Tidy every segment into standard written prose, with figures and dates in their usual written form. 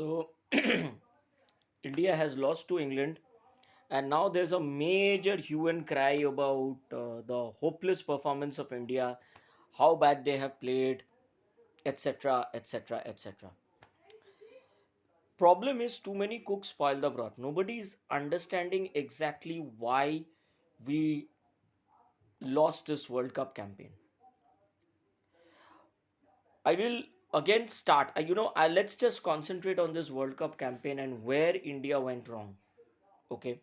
So India has lost to England, and now there's a major hue and cry about the hopeless performance of India, how bad they have played, etc., etc., etc. Problem is, too many cooks spoil the broth. Nobody's understanding exactly why we lost this World Cup campaign. I will again start. Let's just concentrate on this World Cup campaign and where India went wrong. Okay.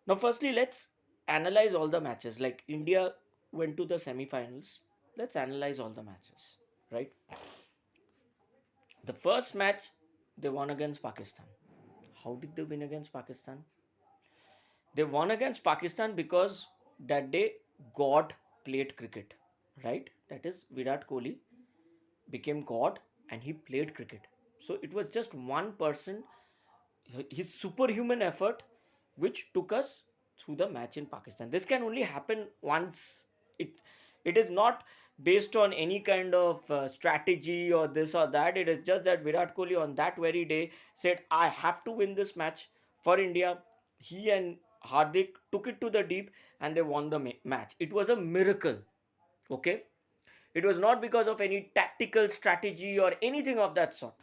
Now, firstly, let's analyze all the matches. Like India went to the semi-finals. Let's analyze all the matches. Right. The first match they won against Pakistan. How did they win against Pakistan? They won against Pakistan because that day God played cricket. Right. That is Virat Kohli became God and he played cricket. So it was just one person, his superhuman effort, which took us through the match in Pakistan. This can only happen once. It is not based on any kind of strategy or this or that. It is just that Virat Kohli on that very day said, "I have to win this match for India." He and Hardik took it to the deep and they won the match. It was a miracle. Okay, it was not because of any tactical strategy or anything of that sort.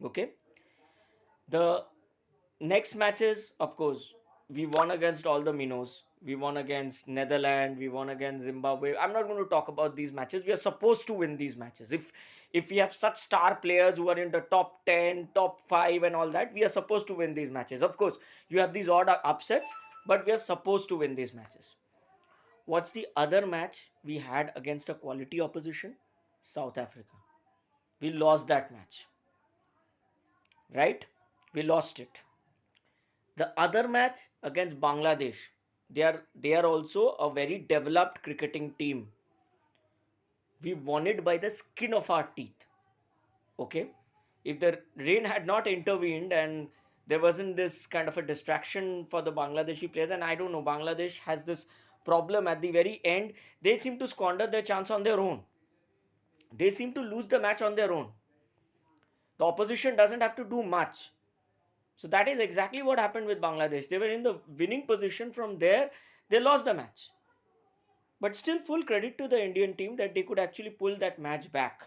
Okay. The next matches, of course, we won against all the minnows. We won against Netherlands. We won against Zimbabwe. I'm not going to talk about these matches. We are supposed to win these matches. If we have such star players who are in the top 10, top 5 and all that, we are supposed to win these matches. Of course, you have these odd upsets, but we are supposed to win these matches. What's the other match we had against a quality opposition? South Africa. We lost that match, right? We lost it. The other match against Bangladesh, they are also a very developed cricketing team. We won it by the skin of our teeth. Okay, if the rain had not intervened and there wasn't this kind of a distraction for the Bangladeshi players, and I don't know, Bangladesh has this problem at the very end. They seem to squander their chance on their own. They seem to lose the match on their own. The opposition doesn't have to do much. So that is exactly what happened with Bangladesh. They were in the winning position. From there, they lost the match. But still, full credit to the Indian team that they could actually pull that match back.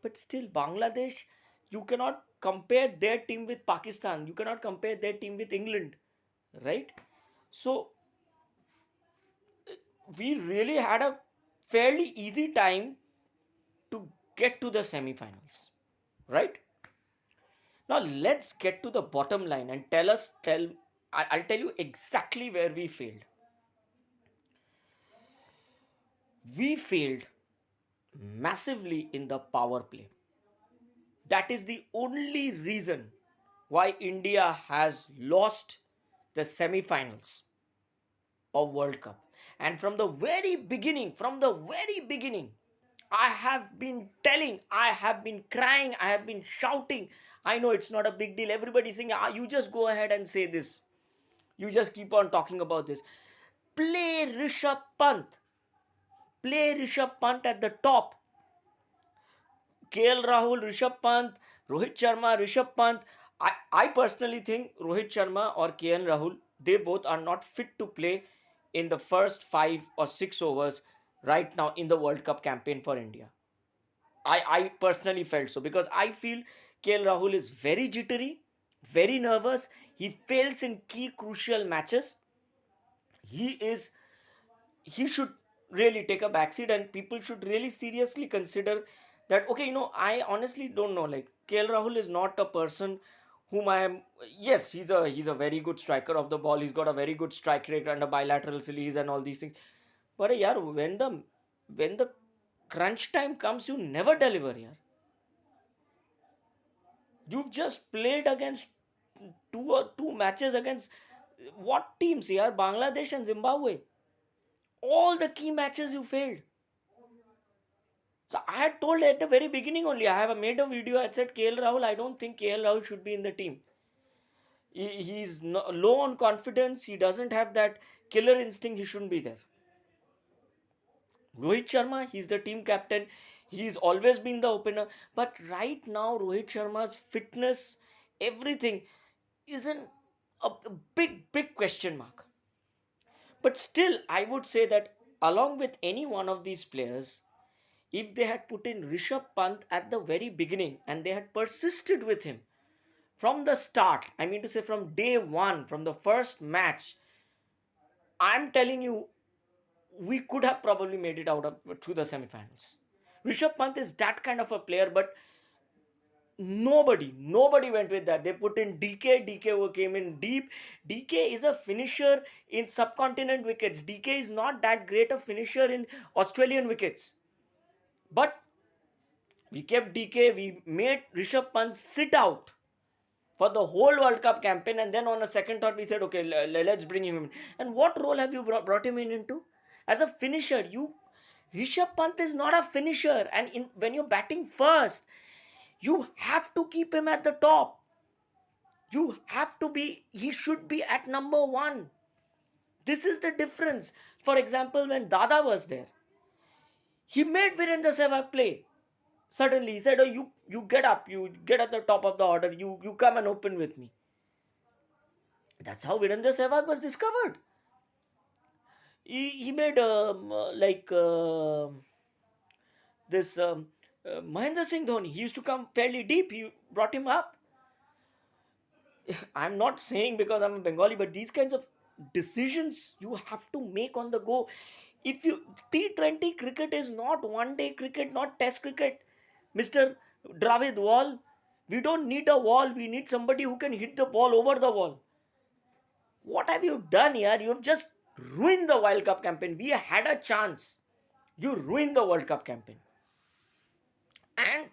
But still, Bangladesh, you cannot compare their team with Pakistan. You cannot compare their team with England, right? So we really had a fairly easy time to get to the semi-finals, right? Now let's get to the bottom line and I'll tell you exactly where we failed. We failed massively in the power play. That is the only reason why India has lost the semi-finals of World Cup. And from the very beginning, I have been telling, I have been crying, I have been shouting. I know it's not a big deal. Everybody's saying, you just go ahead and say this. You just keep on talking about this. Play Rishabh Pant. Play Rishabh Pant at the top. KL Rahul, Rishabh Pant, Rohit Sharma, Rishabh Pant. I personally think Rohit Sharma or KL Rahul, they both are not fit to play in the first 5 or 6 overs right now in the World Cup campaign for India. I personally felt so because I feel KL Rahul is very jittery, very nervous. He fails in key crucial matches. He is he should really take a backseat and people should really seriously consider that. Okay, I honestly don't know, like KL Rahul is not a person whom I am. Yes, he's a very good striker of the ball. He's got a very good strike rate under bilateral series and all these things. But yeah, when the crunch time comes, you never deliver here. You've just played against two matches against what teams here? Bangladesh and Zimbabwe. All the key matches you failed. So I had told at the very beginning only. I have made a video. I said KL Rahul. I don't think KL Rahul should be in the team. He's low on confidence. He doesn't have that killer instinct. He shouldn't be there. Rohit Sharma, he's the team captain. He's always been the opener. But right now, Rohit Sharma's fitness, everything, is a big, big question mark. But still, I would say that along with any one of these players, if they had put in Rishabh Pant at the very beginning and they had persisted with him from the start, I mean to say from day one, from the first match, I'm telling you, we could have probably made it out of through the semifinals. Rishabh Pant is that kind of a player, but nobody went with that. They put in DK. DK who came in deep. DK is a finisher in subcontinent wickets. DK is not that great a finisher in Australian wickets. But we kept DK. We made Rishabh Pant sit out for the whole World Cup campaign, and then on a second thought, we said, okay, let's bring him in. And what role have you brought him in into? As a finisher, Rishabh Pant is not a finisher, and when you're batting first, you have to keep him at the top. You have to be, he should be at number one. This is the difference. For example, when Dada was there, he made Virendra Sehwag play. Suddenly, he said, oh, you get up, you get at the top of the order, you come and open with me. That's how Virendra Sehwag was discovered. He made this Mahendra Singh Dhoni. He used to come fairly deep. He brought him up. I'm not saying because I'm a Bengali, but these kinds of decisions you have to make on the go. If you T20 cricket is not one day cricket, not test cricket, Mr. Dravid Wall. We don't need a wall. We need somebody who can hit the ball over the wall. What have you done here? You have just ruined the World Cup campaign. We had a chance. You ruined the World Cup campaign. And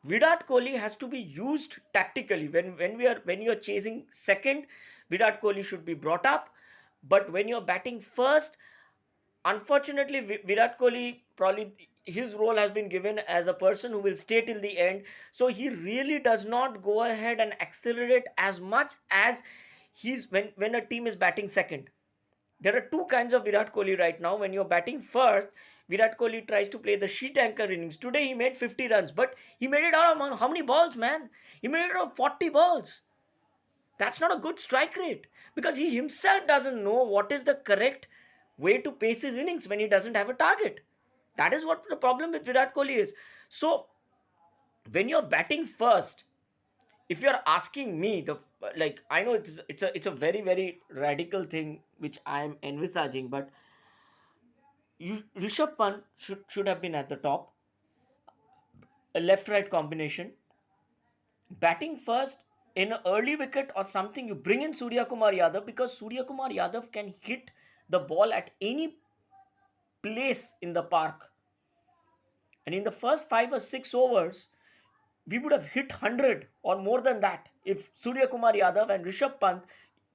Virat Kohli has to be used tactically. When you're chasing second, Virat Kohli should be brought up. But when you're batting first, unfortunately, Virat Kohli probably his role has been given as a person who will stay till the end. So he really does not go ahead and accelerate as much as he's when a team is batting second. There are two kinds of Virat Kohli right now. When you're batting first, Virat Kohli tries to play the sheet anchor innings. Today he made 50 runs, but he made it out of how many balls, man? He made it out of 40 balls. That's not a good strike rate because he himself doesn't know what is the correct way to pace his innings when he doesn't have a target. That is what the problem with Virat Kohli is. So when you're batting first, if you're asking me, the like I know it's a very very radical thing which I'm envisaging, but Rishabh Pant should have been at the top, a left right combination, batting first in an early wicket or something. You bring in Surya Kumar Yadav because Surya Kumar Yadav can hit the ball at any place in the park. And in the first 5 or 6 overs, we would have hit 100 or more than that if Surya Kumar Yadav and Rishabh Pant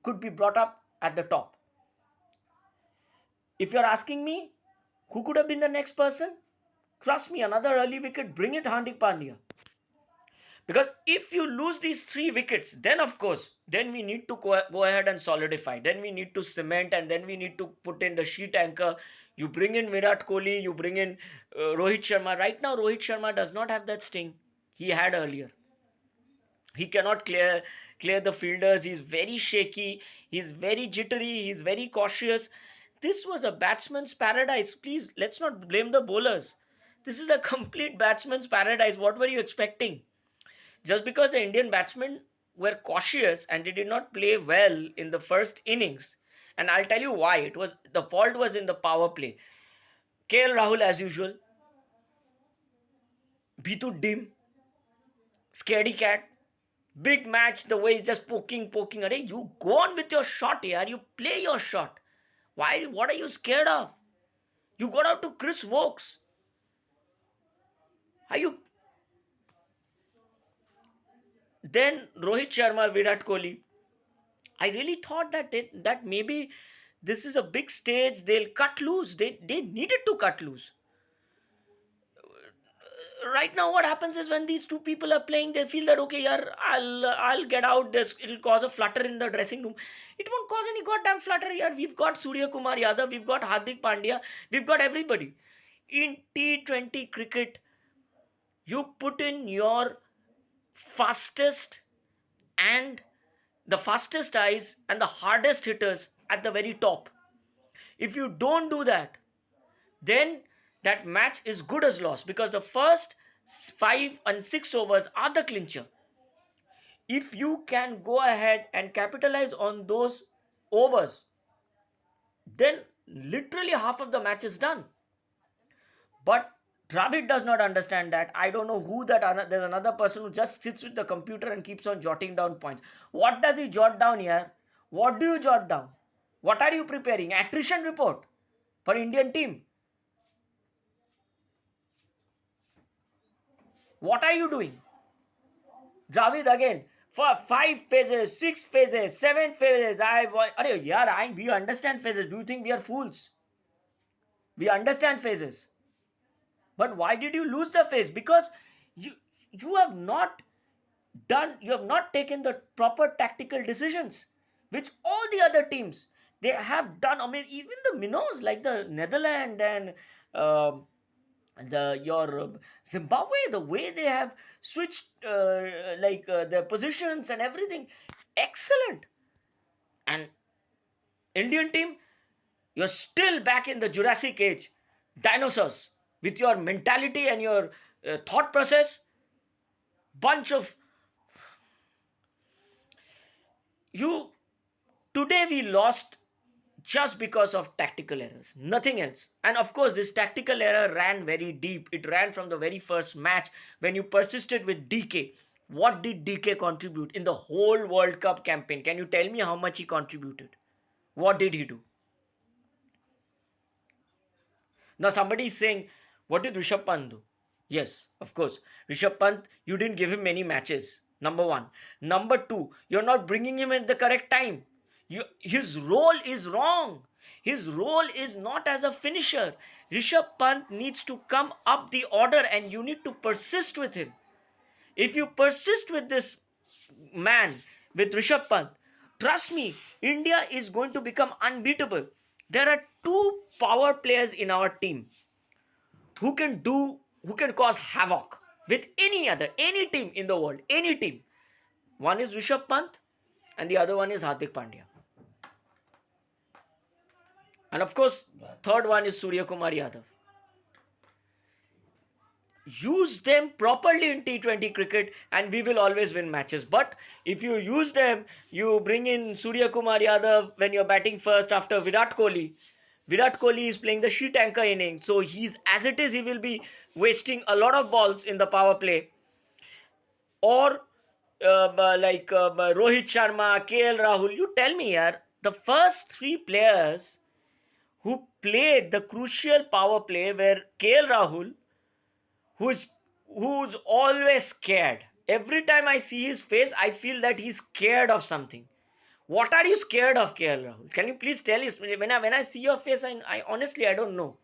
could be brought up at the top. If you're asking me, who could have been the next person? Trust me, another early wicket, bring it Hardik Pandya. Because if you lose these 3 wickets, then of course, then we need to go ahead and solidify. Then we need to cement and then we need to put in the sheet anchor. You bring in Virat Kohli, you bring in Rohit Sharma. Right now, Rohit Sharma does not have that sting he had earlier. He cannot clear the fielders. He's very shaky. He's very jittery. He's very cautious. This was a batsman's paradise. Please, let's not blame the bowlers. This is a complete batsman's paradise. What were you expecting? Just because the Indian batsmen were cautious and they did not play well in the first innings. And I'll tell you why. The fault was in the power play. KL Rahul as usual. Bhitu dim. Scaredy cat. Big match, the way he's just poking. Arey, you go on with your shot here. You play your shot. Why? What are you scared of? You got out to Chris Wokes. Are you? Then Rohit Sharma, Virat Kohli. I really thought that maybe this is a big stage. They'll cut loose. They needed to cut loose. Right now what happens is when these two people are playing, they feel that okay, yeah, I'll get out. It'll cause a flutter in the dressing room. It won't cause any goddamn flutter here. We've got Surya Kumar Yadav, we've got Hardik Pandya, we've got everybody. In T20 cricket, You put in your fastest and the fastest eyes and the hardest hitters at the very top. If you don't do that, then that match is good as lost, because the first 5 and 6 overs are the clincher. If you can go ahead and capitalize on those overs, then literally half of the match is done. But Dravid does not understand that. I don't know who that. There's another person who just sits with the computer and keeps on jotting down points. What does he jot down here? What do you jot down? What are you preparing? Attrition report for Indian team. What are you doing? Dravid again for 5 phases, 6 phases, 7 phases. We understand phases. Do you think we are fools? We understand phases. But why did you lose the phase? Because you you have not you have not taken the proper tactical decisions, which all the other teams they have done. I mean, even the minnows like the Netherlands and um the your Zimbabwe, the way they have switched their positions and everything, excellent. And Indian team, you're still back in the Jurassic age, dinosaurs, with your mentality and your thought process. Bunch of you today we lost just because of tactical errors, nothing else. And of course, this tactical error ran very deep. It ran from the very first match when you persisted with DK. What did DK contribute in the whole World Cup campaign? Can you tell me how much he contributed? What did he do? Now somebody is saying, what did Rishabh Pant do? Yes, of course. Rishabh Pant, you didn't give him many matches. Number one. Number two, you're not bringing him at the correct time. His role is wrong. His role is not as a finisher. Rishabh Pant needs to come up the order and you need to persist with him. If you persist with this man, with Rishabh Pant, trust me, India is going to become unbeatable. There are two power players in our team who can cause havoc with any team in the world, any team. One is Rishabh Pant and the other one is Hardik Pandya. And of course, third one is Surya Kumar Yadav. Use them properly in T20 cricket and we will always win matches. But if you use them, you bring in Surya Kumar Yadav when you're batting first after Virat Kohli. Virat Kohli is playing the sheet anchor inning. So he's, as it is, he will be wasting a lot of balls in the power play. Or Rohit Sharma, KL Rahul. You tell me here, the first three players who played the crucial power play were KL Rahul, who's who's always scared. Every time I see his face, I feel that he's scared of something. What are you scared of, KL Rahul? Can you please tell us? When I see your face, I honestly I don't know.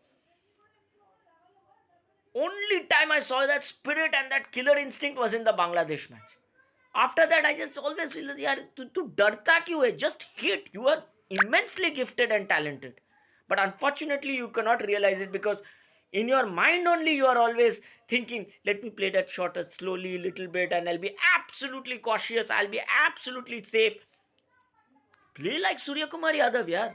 Only time I saw that spirit and that killer instinct was in the Bangladesh match. After that, I just always feel that yaar, tu darta kyun hai? Just hit. You are immensely gifted and talented. But unfortunately, you cannot realize it because in your mind only you are always thinking, let me play that shot slowly, a little bit, and I'll be absolutely cautious. I'll be absolutely safe. Play like Surya Kumar Yadav, yaar.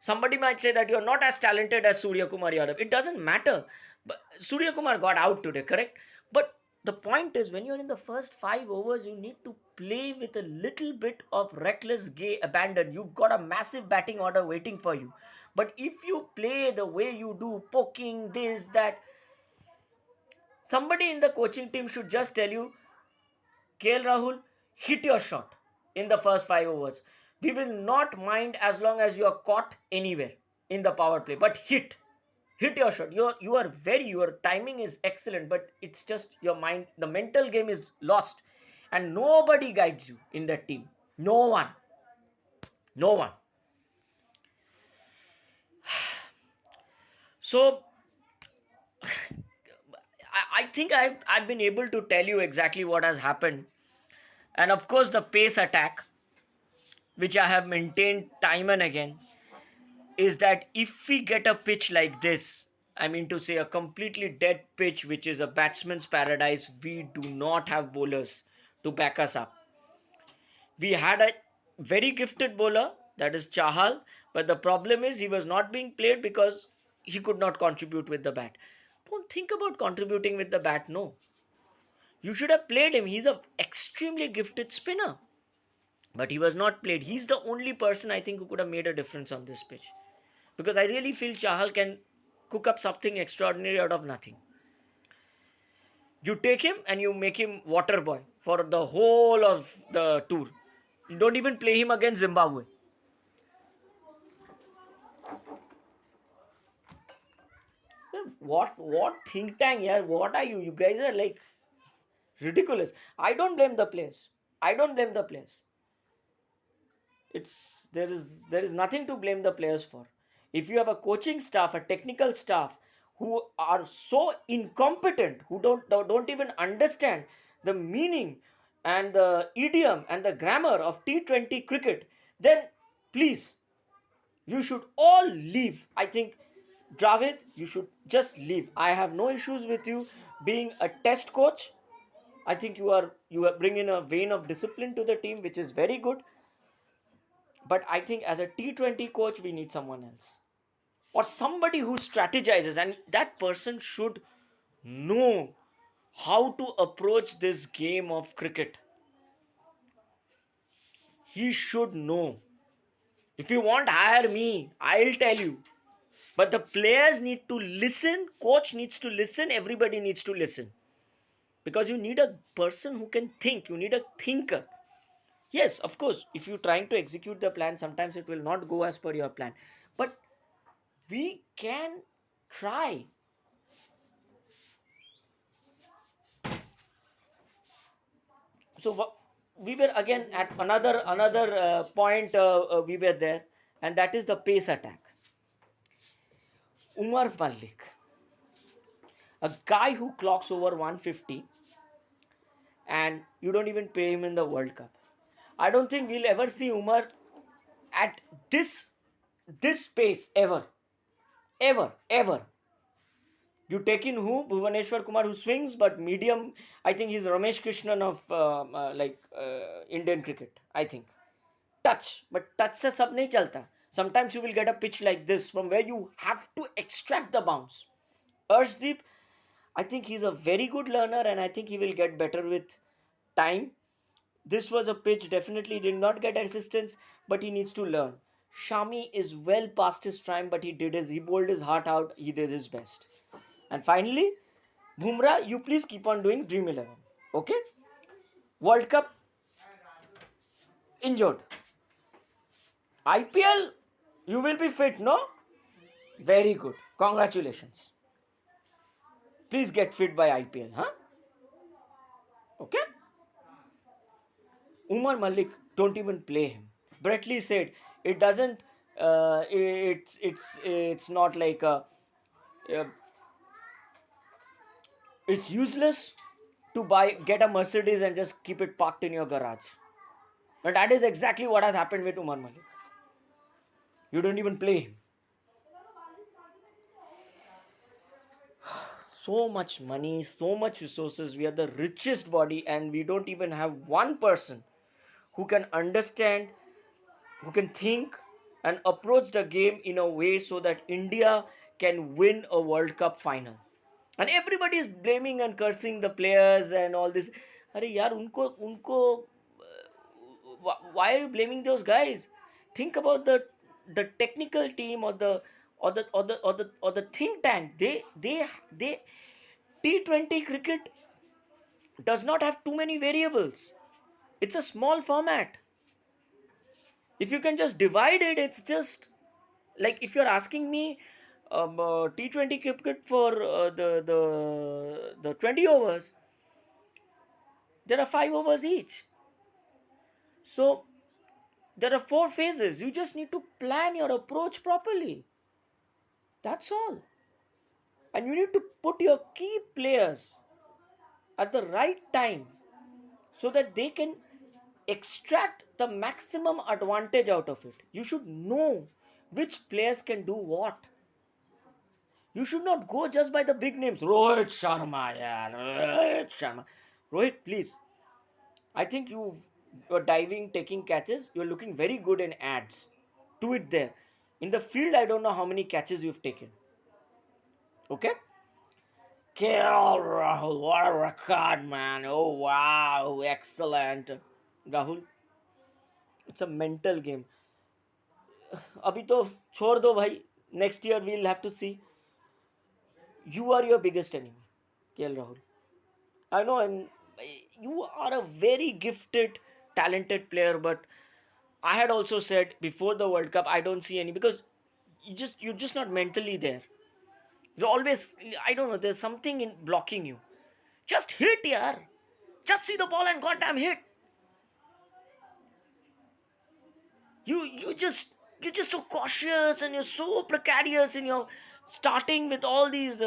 Somebody might say that you're not as talented as Surya Kumar Yadav. It doesn't matter. But Surya Kumar got out today, correct? But the point is, when you're in the first 5 overs, you need to play with a little bit of reckless gay abandon. You've got a massive batting order waiting for you. But if you play the way you do, poking this, that, somebody in the coaching team should just tell you, KL Rahul, hit your shot in the first 5 overs. We will not mind as long as you are caught anywhere in the power play. But hit your shot. Your timing is excellent, but it's just your mind. The mental game is lost, and nobody guides you in that team. No one. No one. So I think I've been able to tell you exactly what has happened. And of course, the pace attack, which I have maintained time and again, is that if we get a pitch like this, I mean to say, a completely dead pitch, which is a batsman's paradise. We do not have bowlers to back us up. We had a very gifted bowler, that is Chahal, but the problem is he was not being played because he could not contribute with the bat. Don't think about contributing with the bat, no. You should have played him. He's a extremely gifted spinner. But he was not played. He's the only person I think who could have made a difference on this pitch. Because I really feel Chahal can cook up something extraordinary out of nothing. You take him and you make him water boy for the whole of the tour. You don't even play him against Zimbabwe. What think tank? Yeah, what are you? You guys are like ridiculous. I don't blame the players. I don't blame the players. There is nothing to blame the players for. If you have a coaching staff, a technical staff who are so incompetent, who don't even understand the meaning and the idiom and the grammar of T20 cricket, then please, you should all leave. I think, Dravid, you should just leave. I have no issues with you being a test coach. I think you are bringing a vein of discipline to the team, which is very good. But I think as a T20 coach, we need someone else. Or somebody who strategizes, and that person should know how to approach this game of cricket. He should know. If you want, hire me. I'll tell you. But the players need to listen, coach needs to listen, everybody needs to listen. Because you need a person who can think, you need a thinker. Yes, of course, if you're trying to execute the plan, sometimes it will not go as per your plan. But we can try. So we were again at another point, we were there, and that is the pace attack. Umar Malik, a guy who clocks over 150, and you don't even pay him in the World Cup. I don't think we'll ever see Umar at this pace ever, ever. You take in who? Bhuvaneshwar Kumar, who swings, but medium. I think he's Ramesh Krishnan of Indian cricket. I think touch, but touch se sab nahi chalta. Sometimes you will get a pitch like this from where you have to extract the bounce. Arshdeep, I think he's a very good learner, and I think he will get better with time. This was a pitch, definitely did not get assistance, but he needs to learn. Shami is well past his prime, but he bowled his heart out, he did his best. And finally, Bumrah, you please keep on doing Dream 11. Okay? World Cup injured. IPL, you will be fit, no? Very good. Congratulations. Please get fit by IPL, huh? Okay? Umar Malik, don't even play him. Brett Lee said it doesn't. It's not like uh, it's useless to get a Mercedes and just keep it parked in your garage. And that is exactly what has happened with Umar Malik. You don't even play him. So much money, so much resources. We are the richest body, and we don't even have one person who can understand, who can think and approach the game in a way so that India can win a World Cup final. And everybody is blaming and cursing the players and all this. Arey yaar, unko, why are you blaming those guys? Think about the technical team or the think tank. They T20 cricket does not have too many variables. It's a small format. If you can just divide it, it's just like if you're asking me T20 cricket for the 20 overs, there are 5 overs each. So there are 4 phases. You just need to plan your approach properly. That's all. And you need to put your key players at the right time so that they can extract the maximum advantage out of it. You should know which players can do what. You should not go just by the big names. Rohit Sharma, yeah, Rohit Sharma. Rohit, please. I think you're diving, taking catches. You're looking very good in ads. Do it there. In the field, I don't know how many catches you've taken. Okay? Kill Rahul. What a record, man. Oh, wow. Excellent. Rahul, it's a mental game. अभी तो छोड़ दो भाई. Next year we'll have to see. You are your biggest enemy, KL Rahul. I know, and you are a very gifted, talented player, but I had also said before the World Cup, I don't see any because you're just not mentally there. You're always, I don't know, there's something in blocking you. Just hit, yaar. Just see the ball and goddamn hit. You just so cautious and you're so precarious in your starting with all these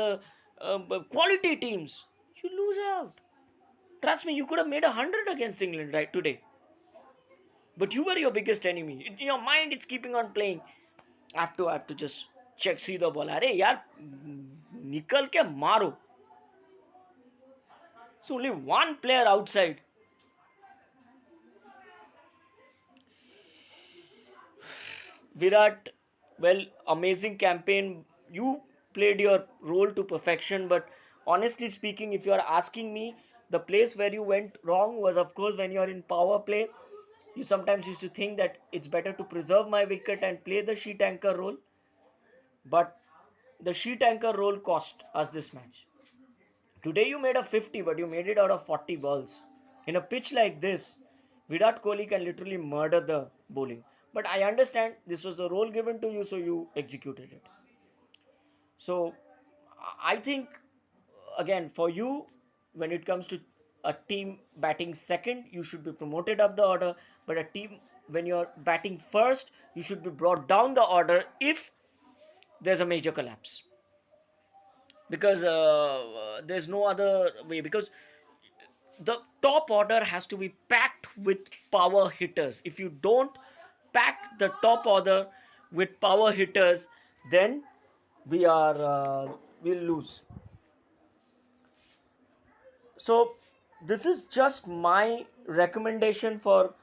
quality teams. You lose out. Trust me, you could have made 100 against England right today. But you were your biggest enemy. In your mind, it's keeping on playing. I have to just check, see the ball. अरे यार, निकल के मारो. It's only one player outside. Virat, well, amazing campaign. You played your role to perfection, but honestly speaking, if you are asking me, the place where you went wrong was, of course, when you are in power play. You sometimes used to think that it's better to preserve my wicket and play the sheet anchor role, but the sheet anchor role cost us this match. Today you made a 50, but you made it out of 40 balls. In a pitch like this, Virat Kohli can literally murder the bowling. But I understand this was the role given to you, so you executed it. So I think, again, for you, when it comes to a team batting second, you should be promoted up the order. But a team, when you're batting first, you should be brought down the order if there's a major collapse. Because there's no other way. Because the top order has to be packed with power hitters. If you don't pack the top order with power hitters, then we'll lose. So this is just my recommendation for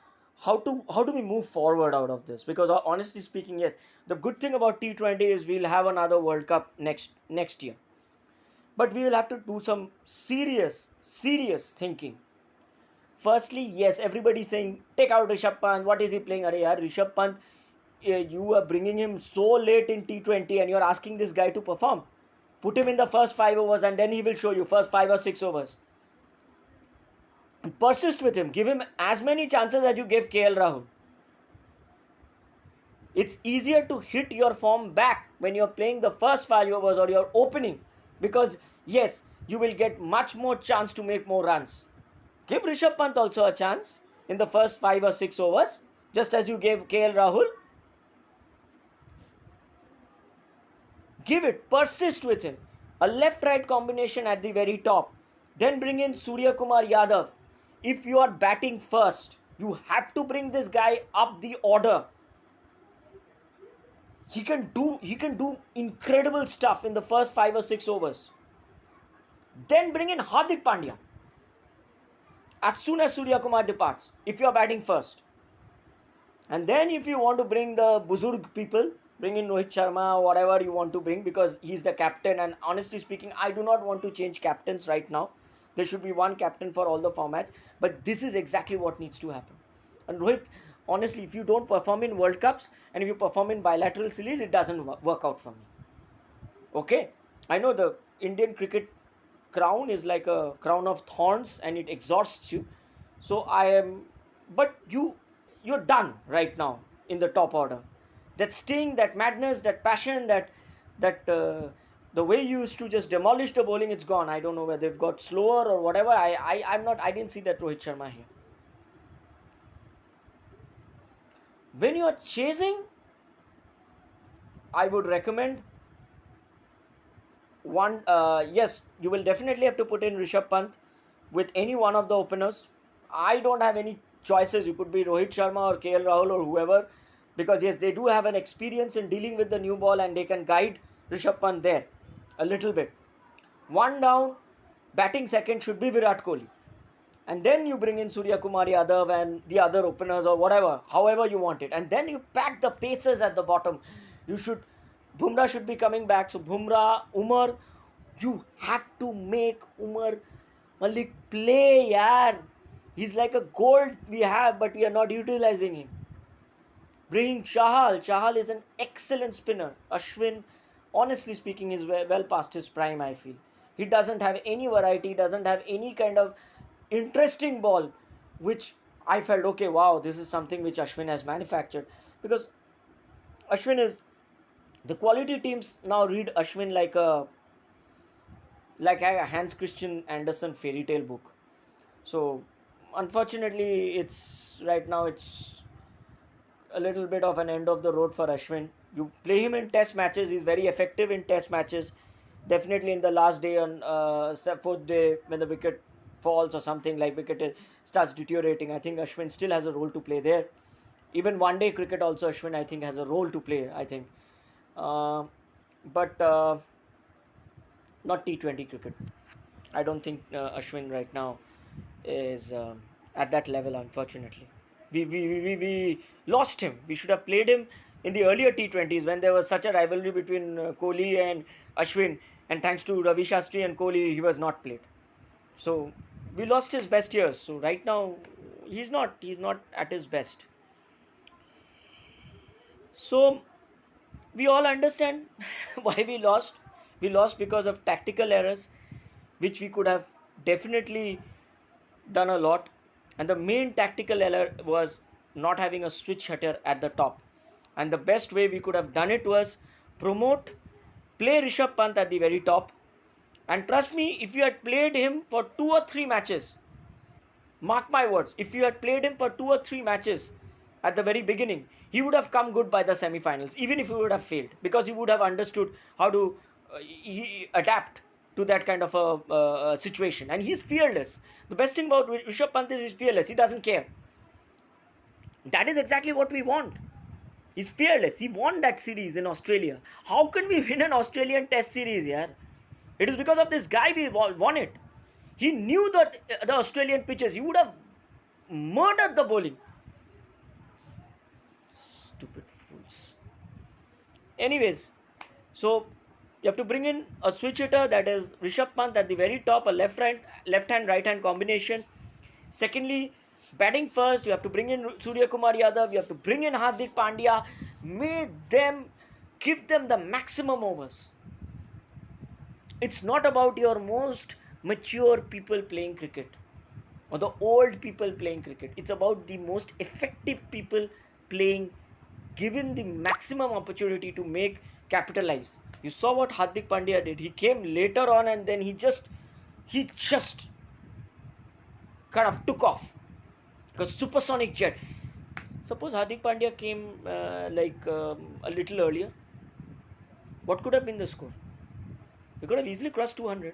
how do we move forward out of this, because honestly speaking, yes, the good thing about T20 is we'll have another World Cup next year, but we will have to do some serious thinking. Firstly, yes, everybody's saying take out Rishabh Pant. What is he playing? Arey yaar, Rishabh Pant, you are bringing him so late in T20 and you're asking this guy to perform. Put him in the first 5 overs and then he will show you first 5 or 6 overs. Persist with him. Give him as many chances as you gave KL Rahul. It's easier to hit your form back when you're playing the first 5 overs or you're opening, because yes, you will get much more chance to make more runs. Give Rishabh Pant also a chance in the first 5 or 6 overs, just as you gave KL Rahul. Give it, persist with him. A left-right combination at the very top. Then bring in Surya Kumar Yadav. If you are batting first, you have to bring this guy up the order. He can do incredible stuff in the first 5 or 6 overs. Then bring in Hardik Pandya as soon as Surya Kumar departs, if you are batting first. And then if you want to bring the Buzurg people, bring in Rohit Sharma, whatever you want to bring, because he's the captain. And honestly speaking, I do not want to change captains right now. There should be one captain for all the formats. But this is exactly what needs to happen. And Rohit, honestly, if you don't perform in World Cups and if you perform in bilateral series, it doesn't work out for me. Okay? I know the Indian cricket crown is like a crown of thorns and it exhausts you. So I am, but you're done right now in the top order. That sting, that madness, that passion, that the way you used to just demolish the bowling, it's gone. I don't know whether they've got slower or whatever. I didn't see that Rohit Sharma here. When you are chasing, I would recommend one. Yes, you will definitely have to put in Rishabh Pant with any one of the openers. I don't have any choices. You could be Rohit Sharma or KL Rahul or whoever, because yes, they do have an experience in dealing with the new ball and they can guide Rishabh Pant there. a little bit. One down, batting second should be Virat Kohli. And then you bring in Surya Kumar Yadav and the other openers or whatever, however you want it. And then you pack the paces at the bottom. You should, Bumrah should be coming back. So Bumrah, Umar, you have to make Umar Malik play, yaar. He's like a gold we have, but we are not utilizing him. Bringing Chahal. Chahal is an excellent spinner. Ashwin, honestly speaking, is well past his prime, I feel. He doesn't have any variety, doesn't have any kind of interesting ball, which I felt, okay, wow, this is something which Ashwin has manufactured. Because Ashwin is, the quality teams now read Ashwin like a Hans Christian Andersen fairy tale book. So, unfortunately, it's right now it's a little bit of an end of the road for Ashwin. You play him in test matches, he's very effective in test matches. Definitely in the last day, on fourth day, when the wicket falls or something, like wicket starts deteriorating, I think Ashwin still has a role to play there. Even one day cricket also, Ashwin, I think, has a role to play, I think. But not T20 cricket. I don't think Ashwin right now is at that level, unfortunately. We lost him. We should have played him in the earlier T20s when there was such a rivalry between Kohli and Ashwin. And thanks to Ravi Shastri and Kohli, he was not played. So we lost his best years. So right now, he's not at his best. So we all understand why we lost. We lost because of tactical errors, which we could have definitely done a lot. And the main tactical error was not having a switch hitter at the top. And the best way we could have done it was promote, play Rishabh Pant at the very top. And trust me, if you had played him for 2 or 3 matches, mark my words, if you had played him for 2 or 3 matches at the very beginning, he would have come good by the semi-finals, even if he would have failed, because he would have understood how to adapt to that kind of a situation. And he's fearless. The best thing about Rishabh Pant is he's fearless. He doesn't care. That is exactly what we want. He's fearless. He won that series in Australia. How can we win an Australian Test series, yeah? It is because of this guy we won it. He knew that the Australian pitches, he would have murdered the bowling. Stupid fools. Anyways, so you have to bring in a switch hitter, that is Rishabh Pant at the very top, a left hand right hand combination. Secondly, batting first, you have to bring in Surya Kumar Yadav, you have to bring in Hardik Pandya, give them the maximum overs. It's not about your most mature people playing cricket or the old people playing cricket. It's about the most effective people playing, given the maximum opportunity to make capitalize. You saw what Hardik Pandya did. He came later on and then he just kind of took off. Because supersonic jet. Suppose Hardik Pandya came a little earlier. What could have been the score? We could have easily crossed 200.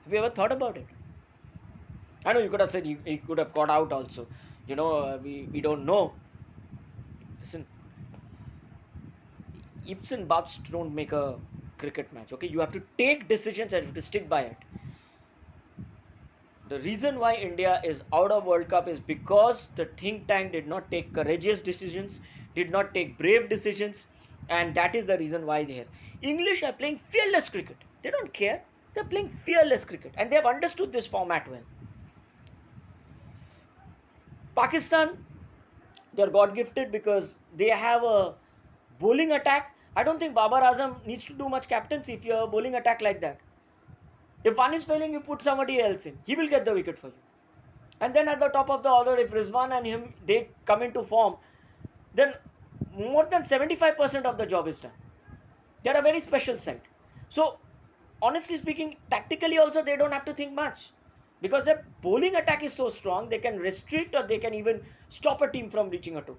Have you ever thought about it? I know you could have said he could have got out also. We don't know. Listen, ifs and buts don't make a cricket match. Okay, you have to take decisions and you have to stick by it. The reason why India is out of World Cup is because the think tank did not take courageous decisions, did not take brave decisions, and that is the reason why they are. English are playing fearless cricket. They don't care. They're playing fearless cricket, and they have understood this format well. Pakistan, they're God gifted because they have a bowling attack. I don't think Babar Azam needs to do much captaincy if you have a bowling attack like that. If one is failing, you put somebody else in. He will get the wicket for you. And then at the top of the order, if Rizwan and him, they come into form, then more than 75% of the job is done. They are a very special side. So, honestly speaking, tactically also, they don't have to think much. Because their bowling attack is so strong, they can restrict or they can even stop a team from reaching a total.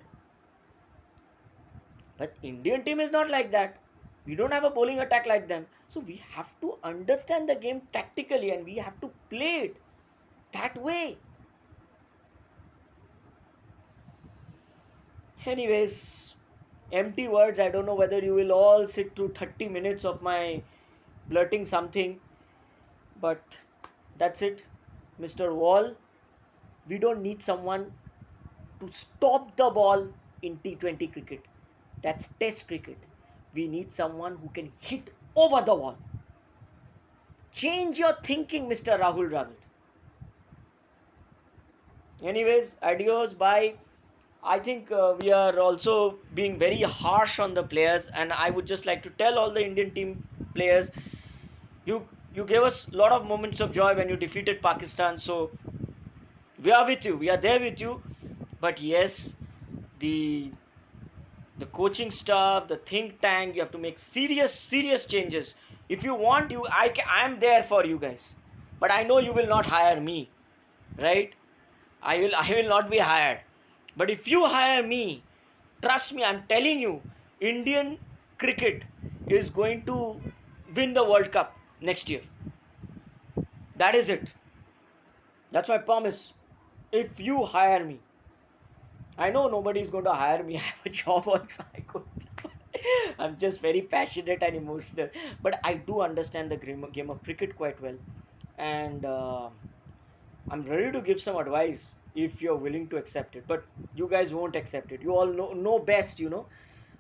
But Indian team is not like that. We don't have a bowling attack like them. So we have to understand the game tactically and we have to play it that way. Anyways, Empty words. I don't know whether you will all sit through 30 minutes of my blurting something, but that's it, Mr. Wall. We don't need someone to stop the ball in T20 cricket. That's Test cricket. We need someone who can hit over the wall. Change your thinking, Mr. Rahul Dravid. Anyways, adios, bye. I think we are also being very harsh on the players, and I would just like to tell all the Indian team players, you you gave us a lot of moments of joy when you defeated Pakistan. So we are with you, we are there with you. But yes, the the coaching staff, the think tank, you have to make serious changes. If you want, I am there for you guys, but I know you will not hire me, right? I will not be hired. But if you hire me, trust me, I'm telling you, Indian cricket is going to win the World Cup next year. That is it. That's my promise. If you hire me, I know nobody is going to hire me. I have a job also. I could. I'm just very passionate and emotional, but I do understand the game of cricket quite well, and I'm ready to give some advice if you're willing to accept it. But you guys won't accept it. You all know best. Rohit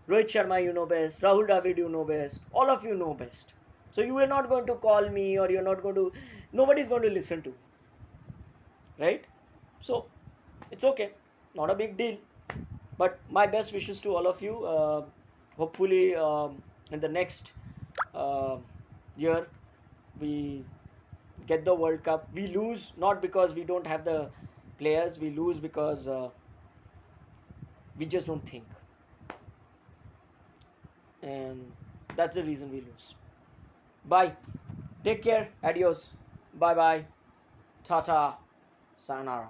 Sharma, you know best. Rahul Dravid, you know best. All of you know best. So you are not going to call me, or you're not going to. Nobody's going to listen to me, right? So it's okay, not a big deal. But my best wishes to all of you. Hopefully, in the next uh, year, we get the World Cup. We lose not because we don't have the players. We lose because we just don't think, and that's the reason we lose. Bye. Take care. Adios. Bye bye. Tata. Sayonara.